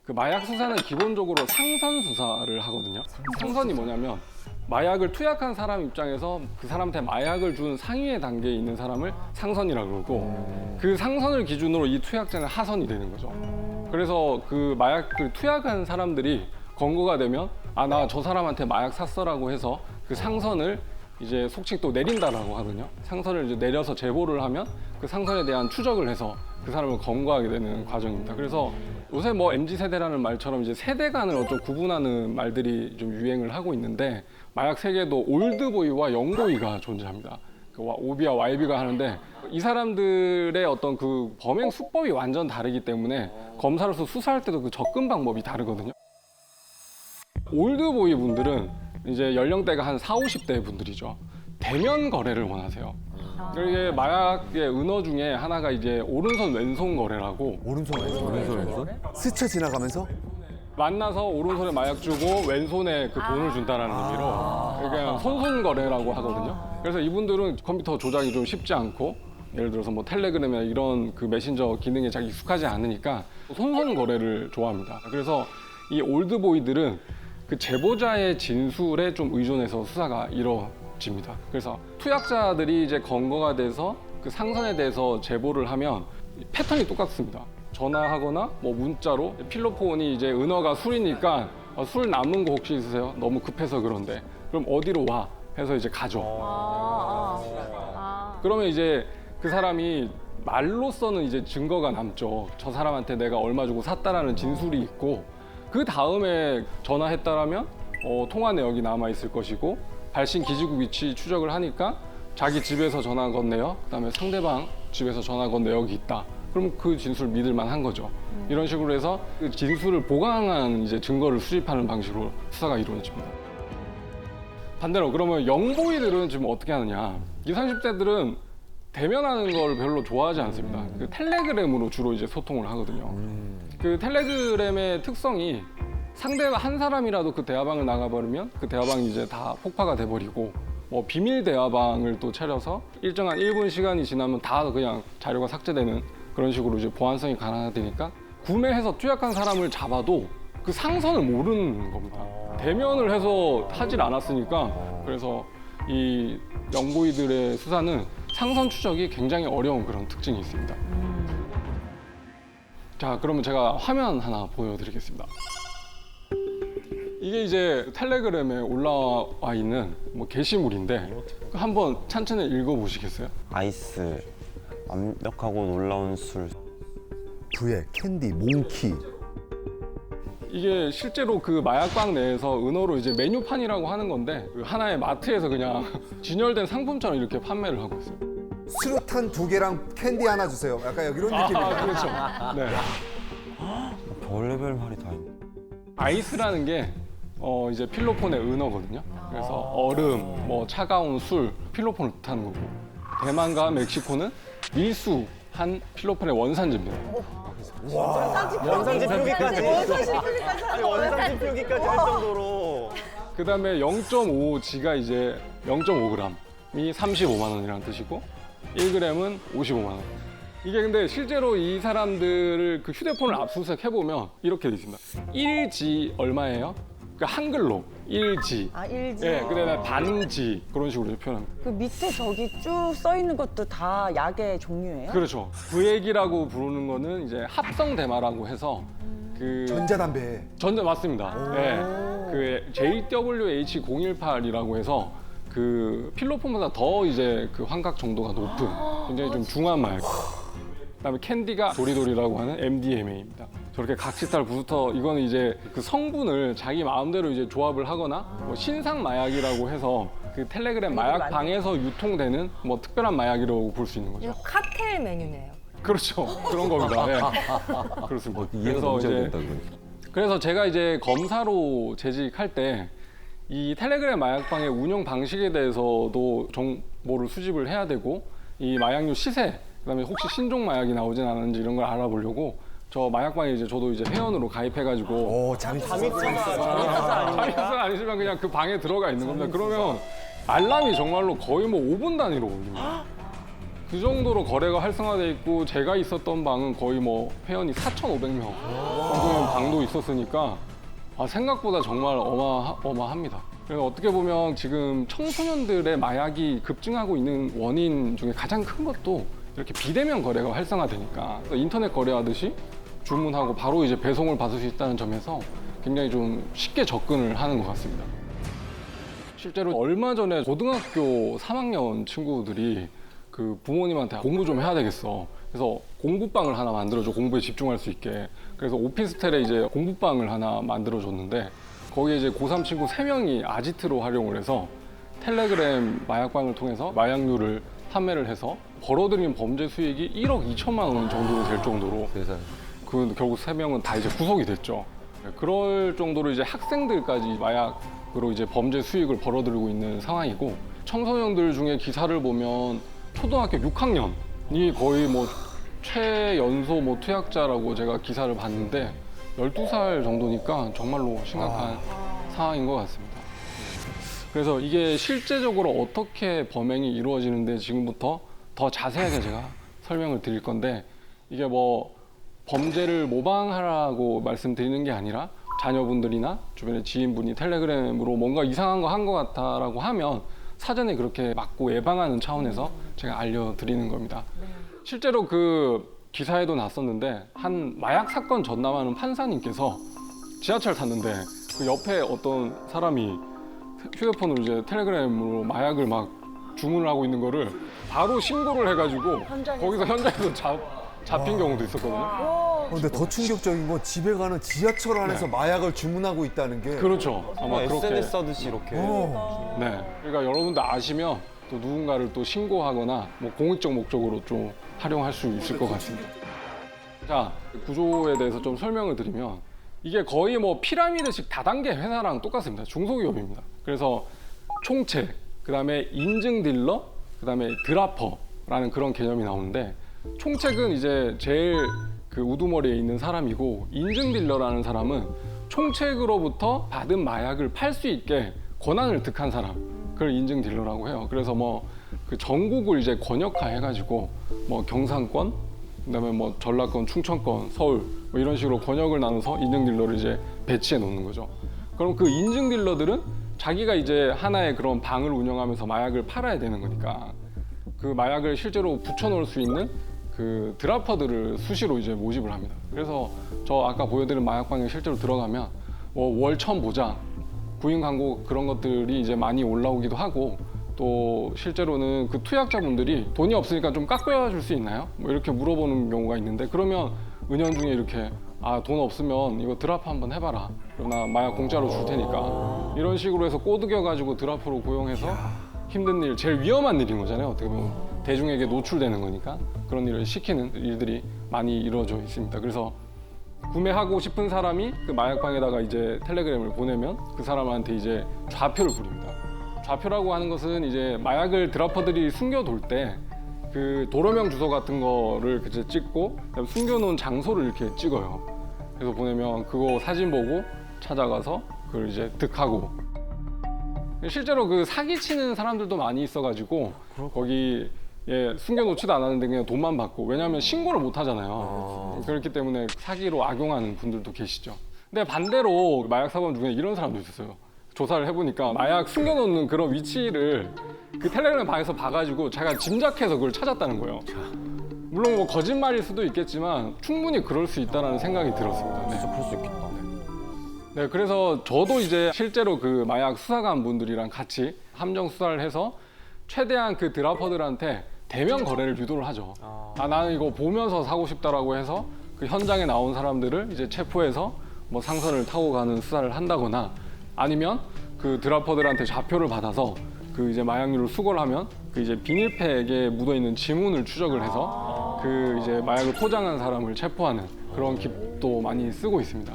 그 마약 수사는 기본적으로 상선 수사를 하거든요. 상선이 뭐냐면 마약을 투약한 사람 입장에서 그 사람한테 마약을 준 상위의 단계에 있는 사람을 상선이라고 그러고 그 상선을 기준으로 이 투약자는 하선이 되는 거죠. 그래서 그 마약을 투약한 사람들이 검거가 되면 아, 나 저 사람한테 마약 샀어라고 해서 그 상선을 이제 속칭 또 내린다라고 하거든요. 상선을 이제 내려서 제보를 하면 그 상선에 대한 추적을 해서 그 사람을 검거하게 되는 과정입니다. 그래서 요새 뭐 MZ 세대라는 말처럼 이제 세대 간을 어쩌고 구분하는 말들이 좀 유행을 하고 있는데 마약 세계도 올드보이와 영보이가 존재합니다. 그 OB와 YB가 하는데 이 사람들의 어떤 그 범행 수법이 완전 다르기 때문에 검사로서 수사할 때도 그 접근 방법이 다르거든요. 올드보이 분들은 이제 연령대가 한 40, 50대 분들이죠. 대면 거래를 원하세요. 이게 마약의 은어 중에 하나가 이제 오른손 왼손 거래라고 오른손 왼손? 스쳐 지나가면서? 만나서 오른손에 마약 주고 왼손에 그 돈을 준다라는 의미로 그냥 손손 거래라고 하거든요. 그래서 이분들은 컴퓨터 조작이 좀 쉽지 않고 예를 들어서 뭐 텔레그램이나 이런 그 메신저 기능에 잘 익숙하지 않으니까 손손 거래를 좋아합니다. 그래서 이 올드보이들은 그 제보자의 진술에 좀 의존해서 수사가 이루어집니다. 그래서 투약자들이 이제 검거가 돼서 그 상선에 대해서 제보를 하면 패턴이 똑같습니다. 전화하거나 뭐 문자로 필로폰이 이제 은어가 술이니까 술 남은 거 혹시 있으세요? 너무 급해서 그런데 그럼 어디로 와? 해서 이제 가죠. 그러면 이제 그 사람이 말로서는 이제 증거가 남죠. 저 사람한테 내가 얼마 주고 샀다라는 진술이 있고 그 다음에 전화했다라면 통화 내역이 남아 있을 것이고 발신 기지국 위치 추적을 하니까 자기 집에서 전화 건 내역, 그다음에 상대방 집에서 전화 건 내역이 있다. 그럼 그 진술 믿을 만한 거죠. 이런 식으로 해서 그 진술을 보강한 이제 증거를 수집하는 방식으로 수사가 이루어집니다. 반대로 그러면 영보이들은 지금 어떻게 하느냐? 20, 30대들은 대면하는 걸 별로 좋아하지 않습니다. 그 텔레그램으로 주로 이제 소통을 하거든요. 그 텔레그램의 특성이 상대가 한 사람이라도 그 대화방을 나가버리면 그 대화방이 이제 다 폭파가 돼버리고 뭐 비밀 대화방을 또 차려서 일정한 1분 시간이 지나면 다 그냥 자료가 삭제되는 그런 식으로 이제 보안성이 가능하다니까 구매해서 투약한 사람을 잡아도 그 상선을 모르는 겁니다. 대면을 해서 하질 않았으니까 그래서 이 영보이들의 수사는 상선 추적이 굉장히 어려운 그런 특징이 있습니다. 자, 그러면 제가 화면 하나 보여드리겠습니다. 이게 이제 텔레그램에 올라와 있는 뭐 게시물인데 한번 천천히 읽어보시겠어요? 아이스, 완벽하고 놀라운 술. 부에 캔디, 몽키. 이게 실제로 그 마약방 내에서 은어로 이제 메뉴판이라고 하는 건데 그 하나의 마트에서 그냥 진열된 상품처럼 이렇게 판매를 하고 있어요. 수류탄 2개랑 캔디 하나 주세요. 약간 이런 느낌이에요. 그렇죠. 네. 별의별 말이 다 있네. 아이스라는 게 이제 필로폰의 은어거든요. 그래서 얼음, 뭐 차가운 술, 필로폰을 뜻하는 거고 대만과 멕시코는 밀수한 필로폰의 원산지입니다. 원산지 표기까지. 아니, 원산지 표기까지 할 정도로. 그다음에 0.5G가 이제 0.5g이 35만 원이라는 뜻이고 1g은 55만 원. 이게 근데 실제로 이 사람들을 그 휴대폰을 압수수색 해보면 이렇게 돼 있습니다. 1G 얼마예요? 그 한글로 1G. 아, 1G. 예, 그다음에 반지 그런 식으로 표현합니다. 그 밑에 저기 쭉 써 있는 것도 다 약의 종류예요? 그렇죠. 부액이라고 부르는 거는 이제 합성 대마라고 해서 그 전자담배. 맞습니다. 네. 그 JWH018이라고 해서 그 필로폰보다 더 이제 그 환각 정도가 높은 굉장히 좀 중한 마약. 그다음에 캔디가 도리도리라고 하는 MDMA입니다. 저렇게 각시탈 부스터 이거는 이제 그 성분을 자기 마음대로 이제 조합을 하거나 뭐 신상 마약이라고 해서 그 텔레그램 마약 방에서 유통되는 뭐 특별한 마약이라고 볼 수 있는 거죠. 이거 칵테일 메뉴네요. 그렇죠. 그런 겁니다. 네. 그렇습니다. 이해가 너무 잘 된다, 그러니까. 그래서 제가 이제 검사로 재직할 때 이 텔레그램 마약방의 운영 방식에 대해서도 정보를 수집을 해야 되고 이 마약류 시세, 그다음에 혹시 신종 마약이 나오진 않은지 이런 걸 알아보려고 저 마약방에 이제 저도 이제 회원으로 가입해가지고 오, 잠이 잠이서 아니지만 그냥 그 방에 들어가 있는 겁니다. 그러면 알람이 정말로 거의 뭐 5분 단위로 울립니다. 그 정도로 거래가 활성화돼 있고 제가 있었던 방은 거의 뭐 회원이 4,500명 정도의 방도 있었으니까 생각보다 정말 어마어마합니다. 그래서 어떻게 보면 지금 청소년들의 마약이 급증하고 있는 원인 중에 가장 큰 것도 이렇게 비대면 거래가 활성화되니까 인터넷 거래하듯이 주문하고 바로 이제 배송을 받을 수 있다는 점에서 굉장히 좀 쉽게 접근을 하는 것 같습니다. 실제로 얼마 전에 고등학교 3학년 친구들이 그 부모님한테 공부 좀 해야 되겠어. 그래서 공부방을 하나 만들어줘. 공부에 집중할 수 있게. 그래서 오피스텔에 이제 공부방을 하나 만들어줬는데 거기에 이제 고3 친구 3명이 아지트로 활용을 해서 텔레그램 마약방을 통해서 마약류를 판매를 해서 벌어들인 범죄 수익이 1억 2천만 원 정도 될 정도로 그 결국 3명은 다 이제 구속이 됐죠. 그럴 정도로 이제 학생들까지 마약으로 이제 범죄 수익을 벌어들이고 있는 상황이고 청소년들 중에 기사를 보면 초등학교 6학년이 거의 뭐 최연소 뭐 투약자라고 제가 기사를 봤는데 12살 정도니까 정말로 심각한 상황인 것 같습니다. 그래서 이게 실제적으로 어떻게 범행이 이루어지는데 지금부터 더 자세하게 제가 설명을 드릴 건데 이게 뭐 범죄를 모방하라고 말씀드리는 게 아니라 자녀분들이나 주변의 지인분이 텔레그램으로 뭔가 이상한 거 한 것 같다라고 하면 사전에 그렇게 막고 예방하는 차원에서 제가 알려드리는 겁니다. 실제로 그 기사에도 났었는데 한 마약 사건 전담하는 판사님께서 지하철 탔는데 그 옆에 어떤 사람이 휴대폰으로 이제 텔레그램으로 마약을 막 주문을 하고 있는 거를 바로 신고를 해가지고 거기서 현장에서 잡힌 경우도 있었거든요. 근데 더 충격적인 건 집에 가는 지하철 안에서 마약을 주문하고 있다는 게. 그렇죠. 아마 그렇게. SNS 하듯이 이렇게. 네. 그러니까 여러분들 아시면 또 누군가를 또 신고하거나 뭐 공익적 목적으로 좀 활용할 수 있을 것 같습니다. 자, 구조에 대해서 좀 설명을 드리면 이게 거의 뭐 피라미드식 다단계 회사랑 똑같습니다. 중소기업입니다. 그래서 총체, 그다음에 인증 딜러, 그다음에 드라퍼라는 그런 개념이 나오는데 총책은 이제 제일 그 우두머리에 있는 사람이고 인증 딜러라는 사람은 총책으로부터 받은 마약을 팔 수 있게 권한을 득한 사람, 그걸 인증 딜러라고 해요. 그래서 뭐 그 전국을 이제 권역화 해가지고 뭐 경상권, 그다음에 뭐 전라권, 충청권, 서울 뭐 이런 식으로 권역을 나눠서 인증 딜러를 이제 배치해 놓는 거죠. 그럼 그 인증 딜러들은 자기가 이제 하나의 그런 방을 운영하면서 마약을 팔아야 되는 거니까 그 마약을 실제로 붙여놓을 수 있는 그 드라퍼들을 수시로 이제 모집을 합니다. 그래서 저 아까 보여드린 마약방에 실제로 들어가면 뭐 월천 보장, 구인 광고 그런 것들이 이제 많이 올라오기도 하고 또 실제로는 그 투약자분들이 돈이 없으니까 좀 깎여줄 수 있나요? 뭐 이렇게 물어보는 경우가 있는데 그러면 은연중에 이렇게 돈 없으면 이거 드라퍼 한번 해봐라. 그러나 마약 공짜로 줄 테니까 이런 식으로 해서 꼬드겨가지고 드라퍼로 고용해서 힘든 일, 제일 위험한 일인 거잖아요. 어떻게 보면 대중에게 노출되는 거니까 그런 일을 시키는 일들이 많이 이루어져 있습니다. 그래서 구매하고 싶은 사람이 그 마약방에다가 이제 텔레그램을 보내면 그 사람한테 이제 좌표를 부립니다. 좌표라고 하는 것은 이제 마약을 드라퍼들이 숨겨둘 때 그 도로명 주소 같은 거를 이제 찍고 숨겨놓은 장소를 이렇게 찍어요. 그래서 보내면 그거 사진 보고 찾아가서 그걸 이제 득하고 실제로 그 사기치는 사람들도 많이 있어가지고 거기 숨겨놓지도 않았는데 그냥 돈만 받고 왜냐하면 신고를 못 하잖아요. 그렇기 때문에 사기로 악용하는 분들도 계시죠. 근데 반대로 마약 사범 중에 이런 사람도 있었어요. 조사를 해보니까 마약 숨겨놓는 그런 위치를 그 텔레그램 방에서 봐가지고 자기가 짐작해서 그걸 찾았다는 거예요. 물론 뭐 거짓말일 수도 있겠지만 충분히 그럴 수 있다는 생각이 들었습니다. 진짜 그럴 수 있겠다. 네, 그래서 저도 이제 실제로 그 마약 수사관 분들이랑 같이 함정 수사를 해서 최대한 그 드라퍼들한테 대면 거래를 유도를 하죠. 나는 이거 보면서 사고 싶다라고 해서 그 현장에 나온 사람들을 이제 체포해서 뭐 상선을 타고 가는 수사를 한다거나 아니면 그 드라퍼들한테 좌표를 받아서 그 이제 마약류를 수거를 하면 그 이제 비닐팩에 묻어 있는 지문을 추적을 해서 그 이제 마약을 포장한 사람을 체포하는 그런 기법도 많이 쓰고 있습니다.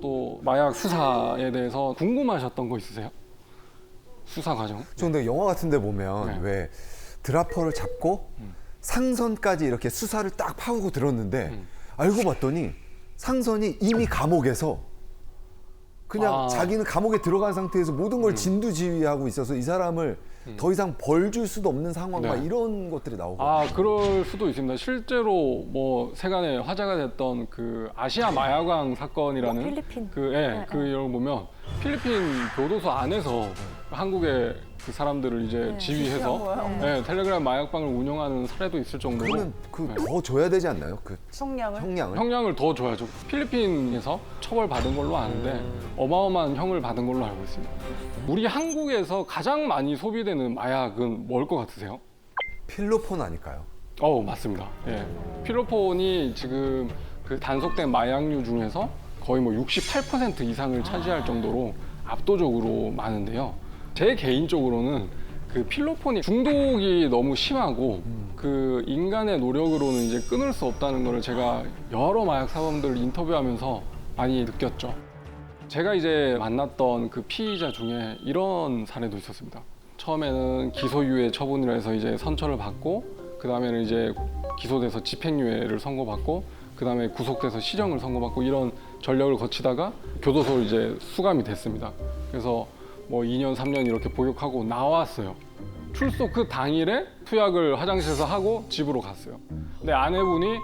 또 마약 수사에 대해서 궁금하셨던 거 있으세요? 수사 과정? 저 근데 영화 같은 데 보면 네. 왜 드라퍼를 잡고 상선까지 이렇게 수사를 딱 파고 들었는데 알고 봤더니 상선이 이미 감옥에서 그냥 자기는 감옥에 들어간 상태에서 모든 걸 진두지휘하고 있어서 이 사람을 더 이상 벌 줄 수도 없는 상황 막 네. 이런 것들이 나오고. 그럴 수도 있습니다. 실제로 뭐 세간에 화제가 됐던 그 아시아 마약왕 사건이라는 필리핀. 그 이런 거 보면 필리핀 교도소 안에서 한국의 그 사람들을 이제 지휘해서 텔레그램 마약방을 운영하는 사례도 있을 정도로 그러면 더 줘야 되지 않나요? 그 성량을. 형량을? 형량을 더 줘야죠. 필리핀에서 처벌받은 걸로 아는데 어마어마한 형을 받은 걸로 알고 있습니다. 우리 한국에서 가장 많이 소비되는 마약은 뭘 것 같으세요? 필로폰 아닐까요? 맞습니다. 예. 필로폰이 지금 그 단속된 마약류 중에서 거의 뭐 68% 이상을 차지할 정도로 압도적으로 많은데요. 제 개인적으로는 그 필로폰이 중독이 너무 심하고 그 인간의 노력으로는 이제 끊을 수 없다는 걸 제가 여러 마약 사범들 인터뷰하면서 많이 느꼈죠. 제가 이제 만났던 그 피의자 중에 이런 사례도 있었습니다. 처음에는 기소유예 처분이라 해서 이제 선처를 받고 그 다음에는 이제 기소돼서 집행유예를 선고받고 그 다음에 구속돼서 실형을 선고받고 이런 전력을 거치다가 교도소로 이제 수감이 됐습니다. 그래서 뭐 2년, 3년 이렇게 복역하고 나왔어요. 출소 그 당일에 투약을 화장실에서 하고 집으로 갔어요. 근데 아내분이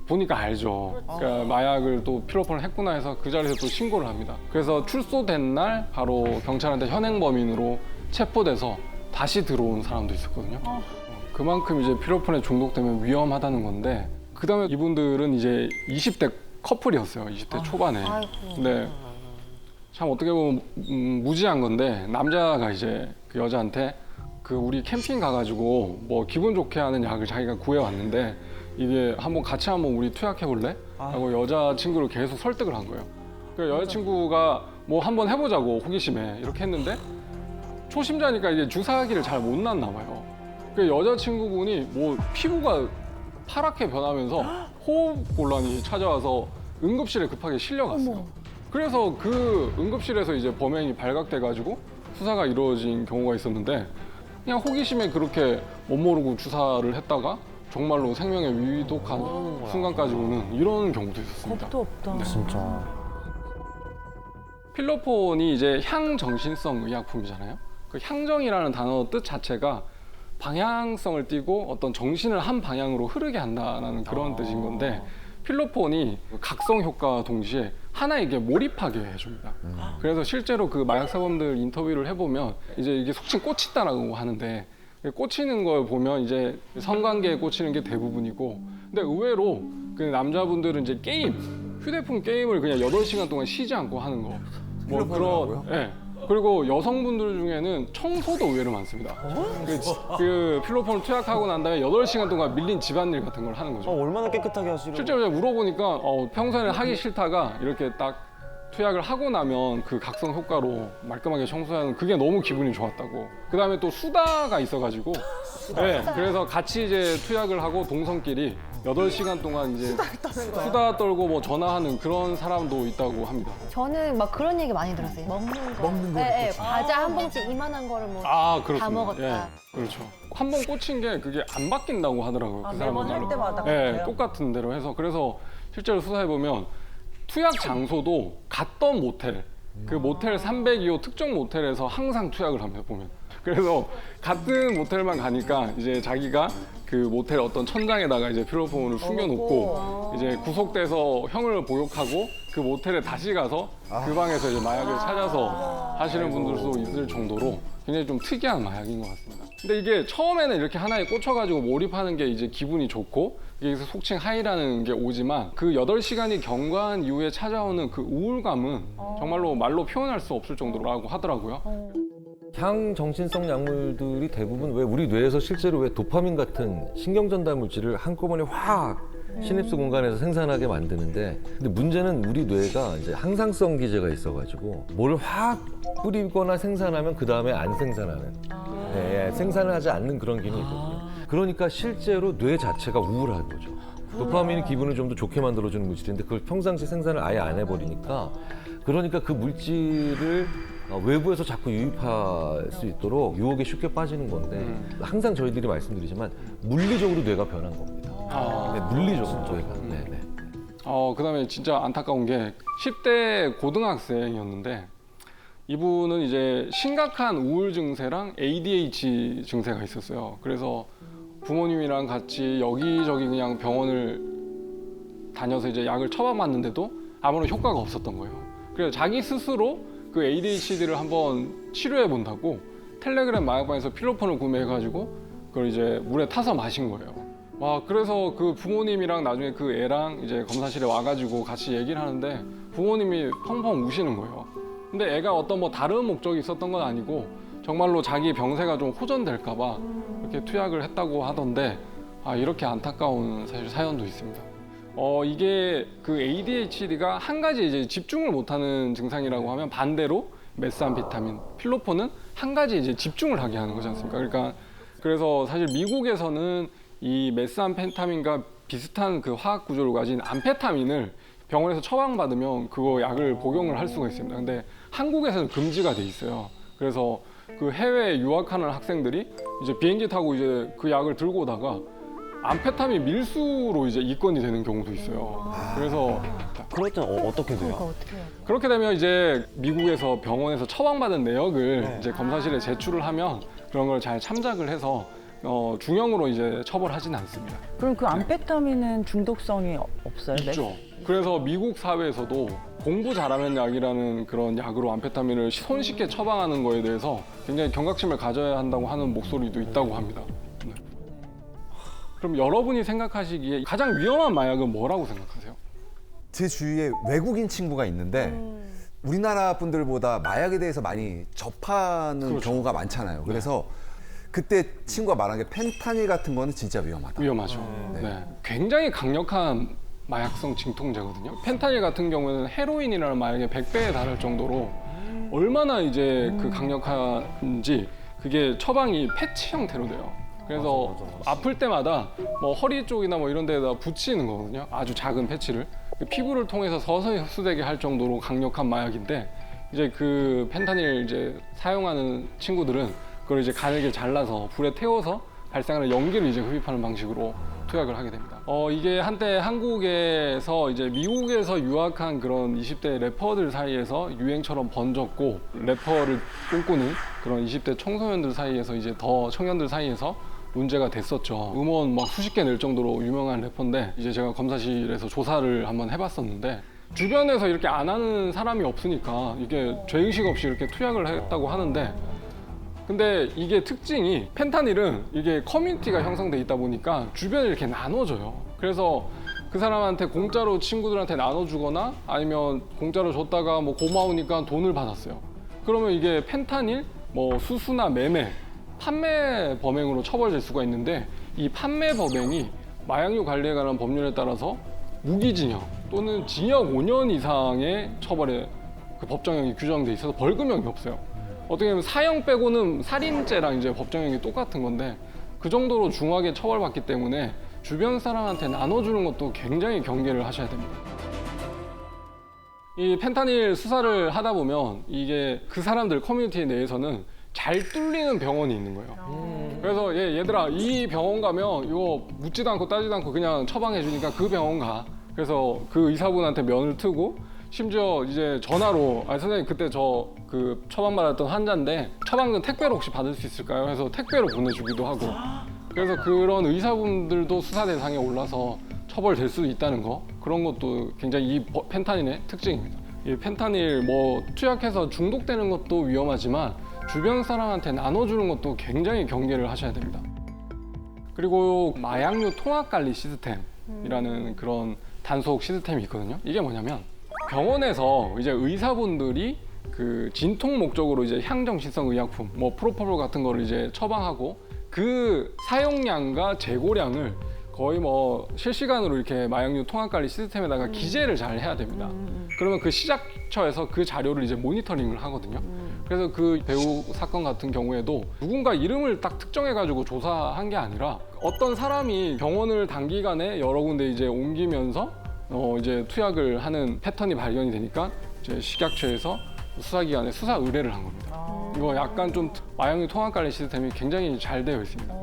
보니까 알죠. 그러니까 마약을 또 필로폰을 했구나 해서 그 자리에서 또 신고를 합니다. 그래서 출소된 날 바로 경찰한테 현행범인으로 체포돼서 다시 들어온 사람도 있었거든요. 그만큼 이제 필로폰에 중독되면 위험하다는 건데 그다음에 이분들은 이제 20대 커플이었어요. 20대 초반에. 네. 참 어떻게 보면 무지한 건데 남자가 이제 그 여자한테 그 우리 캠핑 가가지고 뭐 기분 좋게 하는 약을 자기가 구해왔는데 이게 같이 한번 우리 투약해 볼래? 하고 여자친구를 계속 설득을 한 거예요. 그러니까 여자친구가 뭐 한번 해보자고 호기심에 이렇게 했는데 초심자니까 이제 주사기를 잘 못 놨나 봐요. 그 여자친구분이 뭐 피부가 파랗게 변하면서 호흡 곤란이 찾아와서 응급실에 급하게 실려갔어요. 그래서 그 응급실에서 이제 범행이 발각돼가지고 수사가 이루어진 경우가 있었는데 그냥 호기심에 그렇게 못 모르고 주사를 했다가 정말로 생명에 위독한 순간까지 오는 이런 경우도 있었습니다. 겁도 없다. 진짜. 필로폰이 이제 향정신성 의약품이잖아요. 그 향정이라는 단어 뜻 자체가 방향성을 띠고 어떤 정신을 한 방향으로 흐르게 한다는 그런 뜻인 건데 필로폰이 각성 효과와 동시에 하나에게 몰입하게 해줍니다. 그래서 실제로 그 마약 사범들 인터뷰를 해보면 이제 이게 속칭 꽂힌다라고 하는데 꽂히는 걸 보면 이제 성관계에 꽂히는 게 대부분이고 근데 의외로 그 남자분들은 이제 휴대폰 게임을 그냥 8시간 동안 쉬지 않고 하는 거. 뭐 필로폰이라고요? 예. 그리고 여성분들 중에는 청소도 의외로 많습니다. 그 필로폰을 투약하고 난 다음에 8시간 동안 밀린 집안일 같은 걸 하는 거죠. 얼마나 깨끗하게 하시려고. 실제로 제가 물어보니까 평소에는 하기 싫다가 이렇게 딱 투약을 하고 나면 그 각성 효과로 말끔하게 청소하는 그게 너무 기분이 좋았다고. 그 다음에 또 수다가 있어가지고 네, 그래서 같이 이제 투약을 하고 동성끼리 8시간 동안 이제 수다 떨고 뭐 전화하는 그런 사람도 있다고 합니다. 저는 막 그런 얘기 많이 들었어요. 먹는 거. 먹는 거. 네, 과자 한 봉지 이만한 거를 뭐 그렇습니다. 다 먹었다. 예, 그렇죠. 한 번 꽂힌 게 그게 안 바뀐다고 하더라고요. 그 매번 사람들 할 때마다 예, 그래요? 똑같은 대로 해서 그래서 실제로 수사해 보면 투약 장소도 갔던 모텔, 그 모텔 302호 특정 모텔에서 항상 투약을 합니다. 보면. 그래서 같은 모텔만 가니까 이제 자기가 그 모텔 어떤 천장에다가 이제 필로폰을 숨겨놓고 이제 구속돼서 형을 복역하고 그 모텔에 다시 가서 그 방에서 이제 마약을 찾아서 하시는 분들도 있을 정도로 굉장히 좀 특이한 마약인 것 같습니다. 근데 이게 처음에는 이렇게 하나에 꽂혀가지고 몰입하는 게 이제 기분이 좋고 이게 속칭 하이라는 게 오지만 그 8시간이 경과한 이후에 찾아오는 그 우울감은 정말로 말로 표현할 수 없을 정도라고 하더라고요. 향정신성 약물들이 대부분 왜 우리 뇌에서 실제로 왜 도파민 같은 신경 전달 물질을 한꺼번에 확 시냅스 공간에서 생산하게 만드는데 근데 문제는 우리 뇌가 이제 항상성 기제가 있어가지고 뭘 확 뿌리거나 생산하면 그 다음에 안 생산하는 생산을 하지 않는 그런 기능이 있거든요. 그러니까 실제로 뇌 자체가 우울한 거죠. 도파민이 기분을 좀 더 좋게 만들어주는 물질인데 그걸 평상시 생산을 아예 안 해버리니까 그러니까 그 물질을 외부에서 자꾸 유입할 수 있도록 유혹에 쉽게 빠지는 건데 항상 저희들이 말씀드리지만 물리적으로 뇌가 변한 겁니다. 네, 물리적으로 뇌가. 네. 그다음에 진짜 안타까운 게 10대 고등학생이었는데 이분은 이제 심각한 우울 증세랑 ADHD 증세가 있었어요. 그래서 부모님이랑 같이 여기저기 그냥 병원을 다녀서 이제 약을 처방받는데도 아무런 효과가 없었던 거예요. 그래서 자기 스스로 그 ADHD를 한번 치료해 본다고 텔레그램 마약방에서 필로폰을 구매해가지고 그걸 이제 물에 타서 마신 거예요. 와, 그래서 그 부모님이랑 나중에 그 애랑 이제 검사실에 와가지고 같이 얘기를 하는데 부모님이 펑펑 우시는 거예요. 근데 애가 어떤 뭐 다른 목적이 있었던 건 아니고 정말로 자기 병세가 좀 호전될까봐 이렇게 투약을 했다고 하던데 이렇게 안타까운 사실 사연도 있습니다. 이게 그 ADHD가 한 가지 이제 집중을 못하는 증상이라고 하면 반대로 메스암페타민, 필로폰은 한 가지 이제 집중을 하게 하는 거지 않습니까? 그러니까 그래서 사실 미국에서는 이 메스암페타민과 비슷한 그 화학 구조를 가진 암페타민을 병원에서 처방받으면 그거 약을 복용을 할 수가 있습니다. 근데 한국에서는 금지가 돼 있어요. 그래서 그 해외에 유학하는 학생들이 이제 비행기 타고 이제 그 약을 들고 오다가 암페타민 밀수로 이제 입건이 되는 경우도 있어요. 그래서 그럴 때는 어떻게 돼요? 그거 어떻게 해요? 그렇게 되면 이제 미국에서 병원에서 처방받은 내역을 이제 검사실에 제출을 하면 그런 걸 잘 참작을 해서 중형으로 이제 처벌하지는 않습니다. 그럼 그 암페타민은 중독성이 없어요? 있죠. 그래서 미국 사회에서도 공부 잘하면 약이라는 그런 약으로 암페타민을 손쉽게 처방하는 거에 대해서 굉장히 경각심을 가져야 한다고 하는 목소리도 있다고 합니다. 네. 그럼 여러분이 생각하시기에 가장 위험한 마약은 뭐라고 생각하세요? 제 주위에 외국인 친구가 있는데 우리나라 분들보다 마약에 대해서 많이 접하는 그렇죠. 경우가 많잖아요. 그래서 그때 친구가 말한 게 펜타닐 같은 거는 진짜 위험하다. 위험하죠. 네. 굉장히 강력한 마약성 진통제거든요. 펜타닐 같은 경우는 헤로인이라는 마약의 100배에 달할 정도로 얼마나 이제 그 강력한지 그게 처방이 패치 형태로 돼요. 그래서 아플 때마다 뭐 허리 쪽이나 뭐 이런 데다 붙이는 거거든요. 아주 작은 패치를. 피부를 통해서 서서히 흡수되게 할 정도로 강력한 마약인데 이제 그 펜타닐 이제 사용하는 친구들은 그걸 이제 가늘게 잘라서 불에 태워서 발생하는 연기를 이제 흡입하는 방식으로 투약을 하게 됩니다. 이게 한때 한국에서 이제 미국에서 유학한 그런 20대 래퍼들 사이에서 유행처럼 번졌고 래퍼를 꿈꾸는 그런 20대 청소년들 사이에서 이제 더 청년들 사이에서 문제가 됐었죠. 음원 막 수십 개 낼 정도로 유명한 래퍼인데 이제 제가 검사실에서 조사를 한번 해봤었는데 주변에서 이렇게 안 하는 사람이 없으니까 이게 죄의식 없이 이렇게 투약을 했다고 하는데 근데 이게 특징이 펜타닐은 이게 커뮤니티가 형성돼 있다 보니까 주변에 이렇게 나눠줘요. 그래서 그 사람한테 공짜로 친구들한테 나눠주거나 아니면 공짜로 줬다가 뭐 고마우니까 돈을 받았어요. 그러면 이게 펜타닐, 뭐 수수나 매매, 판매 범행으로 처벌될 수가 있는데 이 판매 범행이 마약류 관리에 관한 법률에 따라서 무기징역 또는 징역 5년 이상의 처벌에 그 법정형이 규정돼 있어서 벌금형이 없어요. 어떻게 보면 사형 빼고는 살인죄랑 이제 법정형이 똑같은 건데 그 정도로 중하게 처벌받기 때문에 주변 사람한테 나눠주는 것도 굉장히 경계를 하셔야 됩니다. 이 펜타닐 수사를 하다 보면 이게 그 사람들 커뮤니티 내에서는 잘 뚫리는 병원이 있는 거예요. 그래서 얘들아 이 병원 가면 이거 묻지도 않고 따지도 않고 그냥 처방해 주니까 그 병원 가. 그래서 그 의사분한테 면을 트고 심지어 이제 전화로 선생님 그때 저 그 처방받았던 환자인데 처방전 택배로 혹시 받을 수 있을까요? 해서 택배로 보내주기도 하고 그래서 그런 의사분들도 수사 대상에 올라서 처벌될 수도 있다는 거 그런 것도 굉장히 이 펜타닐의 특징입니다. 이 펜타닐 뭐 투약해서 중독되는 것도 위험하지만 주변 사람한테 나눠주는 것도 굉장히 경계를 하셔야 됩니다. 그리고 마약류 통합관리 시스템이라는 그런 단속 시스템이 있거든요. 이게 뭐냐면 병원에서 이제 의사분들이 그 진통 목적으로 이제 향정신성 의약품, 뭐 프로포폴 같은 거를 이제 처방하고 그 사용량과 재고량을 거의 뭐 실시간으로 이렇게 마약류 통합관리 시스템에다가 기재를 잘 해야 됩니다. 그러면 그 시작처에서 그 자료를 이제 모니터링을 하거든요. 그래서 그 배우 사건 같은 경우에도 누군가 이름을 딱 특정해가지고 조사한 게 아니라 어떤 사람이 병원을 단기간에 여러 군데 이제 옮기면서 이제 투약을 하는 패턴이 발견이 되니까 이제 식약처에서 수사기관에 수사 의뢰를 한 겁니다. 이거 약간 좀 마약류 통합관리 시스템이 굉장히 잘 되어 있습니다.